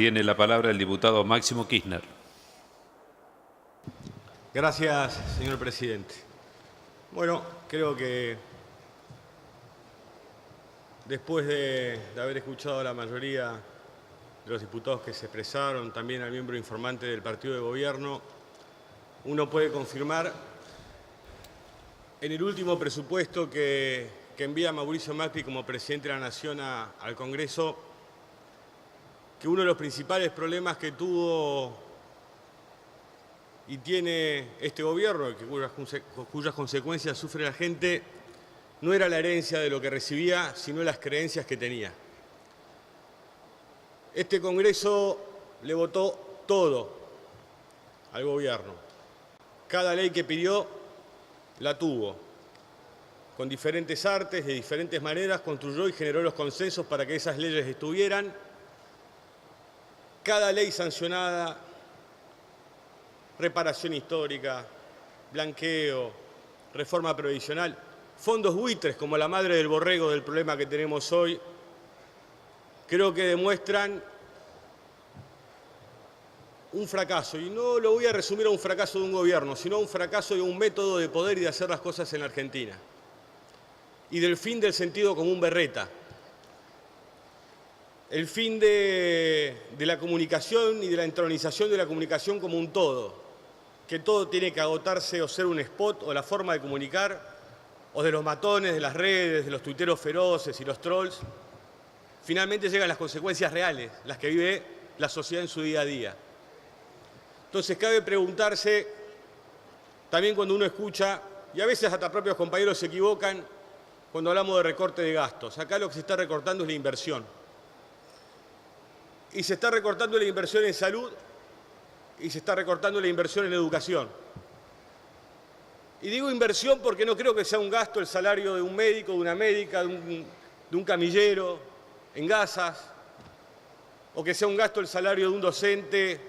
Tiene la palabra el diputado Máximo Kirchner. Gracias, señor presidente. Bueno, creo que después de haber escuchado a la mayoría de los diputados que se expresaron, también al miembro informante del partido de gobierno, uno puede confirmar en el último presupuesto que envía Mauricio Macri como presidente de la Nación al Congreso, que uno de los principales problemas que tuvo y tiene este gobierno, cuyas consecuencias sufre la gente, no era la herencia de lo que recibía, sino las creencias que tenía. Este Congreso le votó todo al gobierno. Cada ley que pidió la tuvo. Con diferentes artes, de diferentes maneras, construyó y generó los consensos para que esas leyes estuvieran. Cada ley sancionada, reparación histórica, blanqueo, reforma previsional, fondos buitres como la madre del borrego del problema que tenemos hoy, creo que demuestran un fracaso. Y no lo voy a resumir a un fracaso de un gobierno, sino a un fracaso de un método de poder y de hacer las cosas en la Argentina. Y del fin del sentido común berreta. El fin de la comunicación y de la entronización de la comunicación como un todo. Que todo tiene que agotarse o ser un spot o la forma de comunicar, o de los matones, de las redes, de los tuiteros feroces y los trolls. Finalmente llegan las consecuencias reales, las que vive la sociedad en su día a día. Entonces cabe preguntarse, también cuando uno escucha, y a veces hasta propios compañeros se equivocan, cuando hablamos de recorte de gastos. Acá lo que se está recortando es la inversión. Y se está recortando la inversión en salud y se está recortando la inversión en educación. Y digo inversión porque no creo que sea un gasto el salario de un médico, de una médica, de un camillero, en gasas, o que sea un gasto el salario de un docente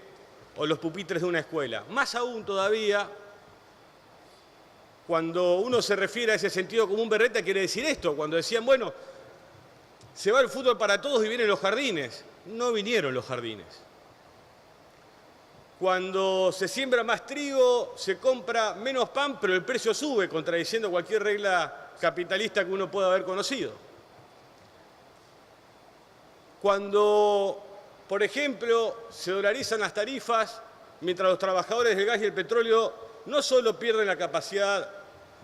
o los pupitres de una escuela. Más aún todavía, cuando uno se refiere a ese sentido común berreta, quiere decir esto, cuando decían, bueno, se va el fútbol para todos y vienen los jardines. No vinieron los jardines. Cuando se siembra más trigo, se compra menos pan, pero el precio sube, contradiciendo cualquier regla capitalista que uno pueda haber conocido. Cuando, por ejemplo, se dolarizan las tarifas, mientras los trabajadores del gas y el petróleo no solo pierden la capacidad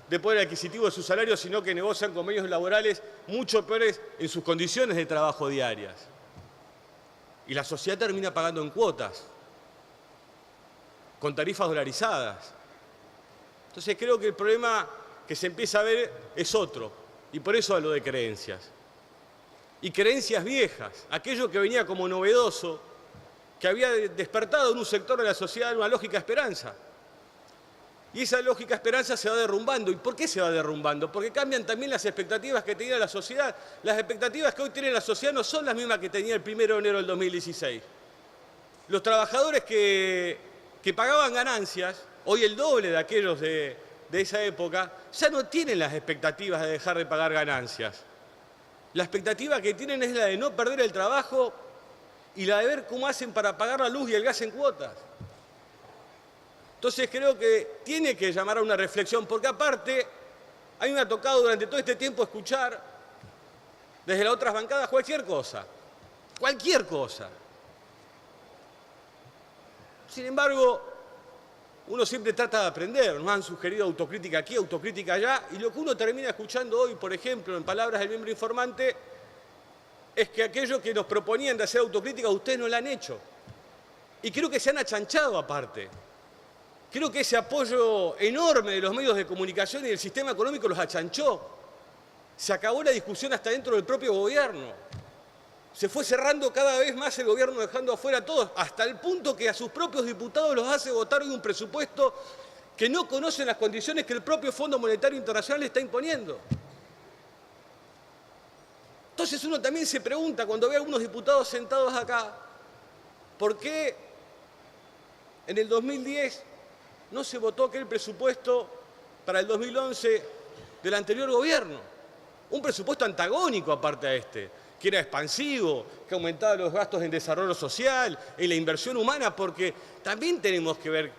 de poder adquisitivo de sus salarios, sino que negocian convenios laborales mucho peores en sus condiciones de trabajo diarias. Y la sociedad termina pagando en cuotas, con tarifas dolarizadas. Entonces creo que el problema que se empieza a ver es otro, y por eso hablo de creencias. Y creencias viejas, aquello que venía como novedoso, que había despertado en un sector de la sociedad una lógica esperanza. Y esa lógica esperanza se va derrumbando. ¿Y por qué se va derrumbando? Porque cambian también las expectativas que tenía la sociedad. Las expectativas que hoy tiene la sociedad no son las mismas que tenía el 1 de enero del 2016. Los trabajadores que pagaban ganancias, hoy el doble de aquellos de esa época, ya no tienen las expectativas de dejar de pagar ganancias. La expectativa que tienen es la de no perder el trabajo y la de ver cómo hacen para pagar la luz y el gas en cuotas. Entonces creo que tiene que llamar a una reflexión, porque aparte a mí me ha tocado durante todo este tiempo escuchar desde las otras bancadas cualquier cosa. Cualquier cosa. Sin embargo, uno siempre trata de aprender. Nos han sugerido autocrítica aquí, autocrítica allá, y lo que uno termina escuchando hoy, por ejemplo, en palabras del miembro informante, es que aquello que nos proponían de hacer autocrítica ustedes no lo han hecho. Y creo que se han achanchado aparte. Creo que ese apoyo enorme de los medios de comunicación y del sistema económico los achanchó. Se acabó la discusión hasta dentro del propio gobierno. Se fue cerrando cada vez más el gobierno, dejando afuera a todos, hasta el punto que a sus propios diputados los hace votar hoy un presupuesto que no conocen las condiciones que el propio Fondo Monetario Internacional le está imponiendo. Entonces uno también se pregunta, cuando ve a algunos diputados sentados acá, ¿por qué en el 2010 no se votó aquel presupuesto para el 2011 del anterior gobierno? Un presupuesto antagónico aparte a este. que era expansivo, que aumentaba los gastos en desarrollo social, en la inversión humana, porque también tenemos que ver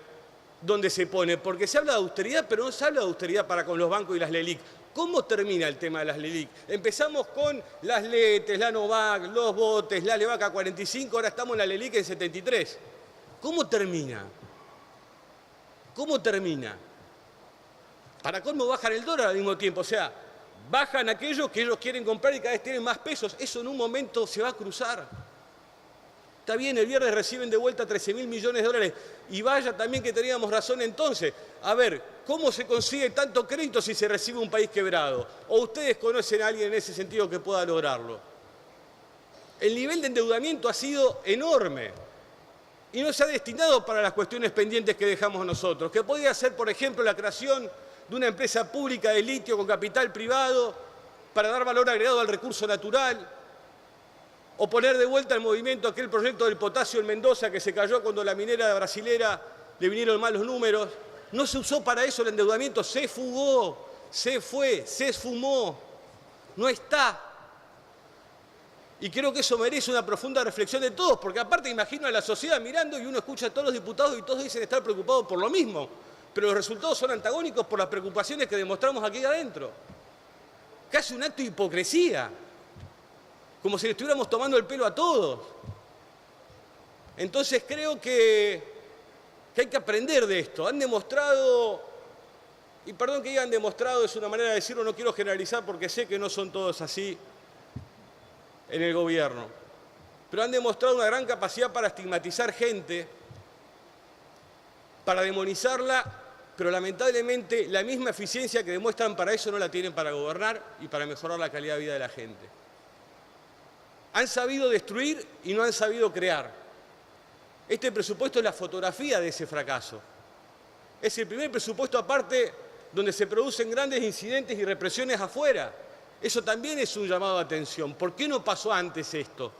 dónde se pone, porque se habla de austeridad, pero no se habla de austeridad para con los bancos y las LELIQ. ¿Cómo termina el tema de las LELIQ? Empezamos con las LETES, la Novac, los botes, la LEVAC a 45, ahora estamos en la LELIQ en 73. ¿Cómo termina? ¿Cómo termina? Para colmo bajan el dólar al mismo tiempo, o sea, bajan aquellos que ellos quieren comprar y cada vez tienen más pesos. Eso en un momento se va a cruzar. Está bien, el viernes reciben de vuelta 13.000 millones de dólares. Y vaya también que teníamos razón entonces. A ver, ¿cómo se consigue tanto crédito si se recibe un país quebrado? ¿O ustedes conocen a alguien en ese sentido que pueda lograrlo? El nivel de endeudamiento ha sido enorme. Y no se ha destinado para las cuestiones pendientes que dejamos nosotros, que podía ser, por ejemplo, la creación de una empresa pública de litio con capital privado para dar valor agregado al recurso natural, o poner de vuelta al movimiento aquel proyecto del potasio en Mendoza que se cayó cuando la minera brasilera le vinieron malos números. No se usó para eso el endeudamiento, se fugó, se fue, se esfumó, no está. Y creo que eso merece una profunda reflexión de todos, porque aparte imagino a la sociedad mirando y uno escucha a todos los diputados y todos dicen estar preocupados por lo mismo, pero los resultados son antagónicos por las preocupaciones que demostramos aquí adentro. Casi un acto de hipocresía, como si le estuviéramos tomando el pelo a todos. Entonces creo que hay que aprender de esto. Han demostrado, y perdón que digan demostrado, es una manera de decirlo, no quiero generalizar porque sé que no son todos así en el gobierno, pero han demostrado una gran capacidad para estigmatizar gente, para demonizarla, pero lamentablemente la misma eficiencia que demuestran para eso no la tienen para gobernar y para mejorar la calidad de vida de la gente. Han sabido destruir y no han sabido crear. Este presupuesto es la fotografía de ese fracaso. Es el primer presupuesto aparte donde se producen grandes incidentes y represiones afuera. Eso también es un llamado de atención. ¿Por qué no pasó antes esto?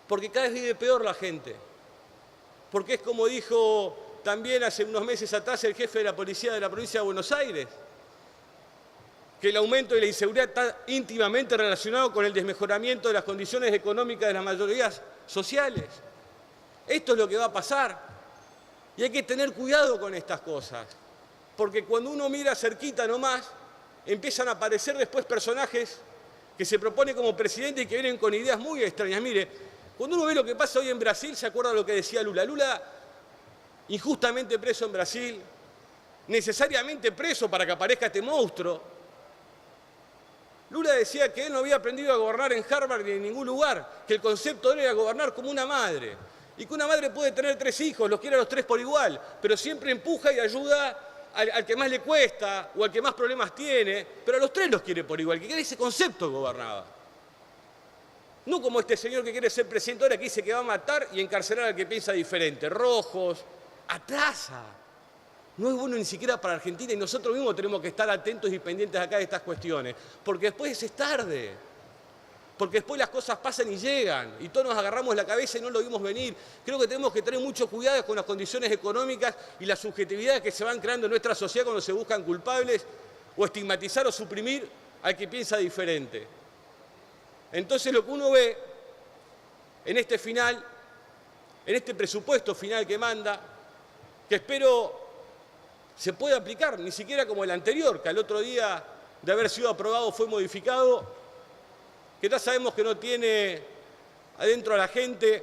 Porque cada vez vive peor la gente. Porque es como dijo también hace unos meses atrás el jefe de la policía de la provincia de Buenos Aires, que el aumento de la inseguridad está íntimamente relacionado con el desmejoramiento de las condiciones económicas de las mayorías sociales. Esto es lo que va a pasar. Y hay que tener cuidado con estas cosas. Porque cuando uno mira cerquita nomás, empiezan a aparecer después personajes que se proponen como presidente y que vienen con ideas muy extrañas. Mire, cuando uno ve lo que pasa hoy en Brasil, se acuerda de lo que decía Lula. Lula, injustamente preso en Brasil, necesariamente preso para que aparezca este monstruo. Lula decía que él no había aprendido a gobernar en Harvard ni en ningún lugar, que el concepto de él era gobernar como una madre, y que una madre puede tener 3 hijos, los quiere a los 3 por igual, pero siempre empuja y ayuda al que más le cuesta o al que más problemas tiene, pero a los 3 los quiere por igual, que ese concepto gobernaba. No como este señor que quiere ser presidente ahora, que dice que va a matar y encarcelar al que piensa diferente. Rojos, atrasa. No es bueno ni siquiera para Argentina y nosotros mismos tenemos que estar atentos y pendientes acá de estas cuestiones, porque después es tarde, porque después las cosas pasan y llegan y todos nos agarramos la cabeza y no lo vimos venir. Creo que tenemos que tener mucho cuidado con las condiciones económicas y las subjetividades que se van creando en nuestra sociedad cuando se buscan culpables o estigmatizar o suprimir al que piensa diferente. Entonces lo que uno ve en este final, en este presupuesto final que manda, que espero se puede aplicar, ni siquiera como el anterior, que al otro día de haber sido aprobado fue modificado, que ya sabemos que no tiene adentro a la gente.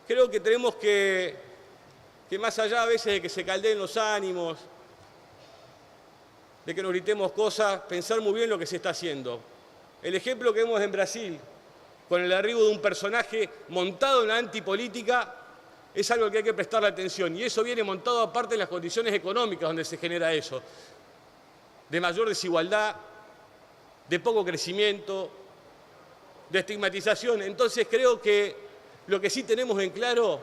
Creo que tenemos que más allá a veces de que se caldeen los ánimos, de que nos gritemos cosas, pensar muy bien lo que se está haciendo. El ejemplo que vemos en Brasil, con el arribo de un personaje montado en la antipolítica, es algo que hay que prestarle atención. Y eso viene montado aparte en las condiciones económicas donde se genera eso. De mayor desigualdad, de poco crecimiento, de estigmatización. Entonces creo que lo que sí tenemos en claro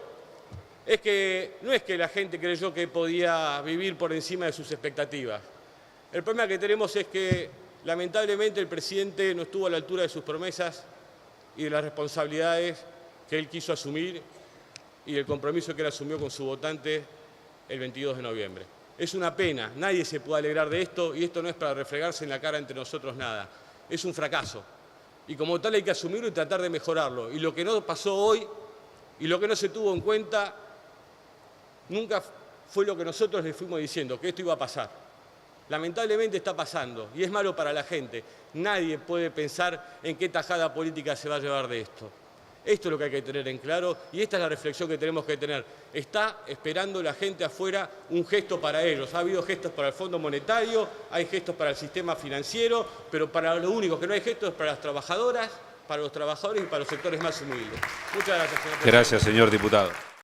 es que no es que la gente creyó que podía vivir por encima de sus expectativas. El problema que tenemos es que lamentablemente el presidente no estuvo a la altura de sus promesas y de las responsabilidades que él quiso asumir y el compromiso que él asumió con su votante el 22 de noviembre. Es una pena, nadie se puede alegrar de esto y esto no es para refregarse en la cara entre nosotros nada. Es un fracaso. Y como tal hay que asumirlo y tratar de mejorarlo. Y lo que no pasó hoy y lo que no se tuvo en cuenta nunca fue lo que nosotros le fuimos diciendo, que esto iba a pasar. Lamentablemente está pasando y es malo para la gente. Nadie puede pensar en qué tajada política se va a llevar de esto. Esto es lo que hay que tener en claro y esta es la reflexión que tenemos que tener. Está esperando la gente afuera un gesto para ellos. Ha habido gestos para el Fondo Monetario, hay gestos para el sistema financiero, pero para lo único que no hay gestos es para las trabajadoras, para los trabajadores y para los sectores más humildes. Muchas gracias, señor presidente. Gracias, señor diputado.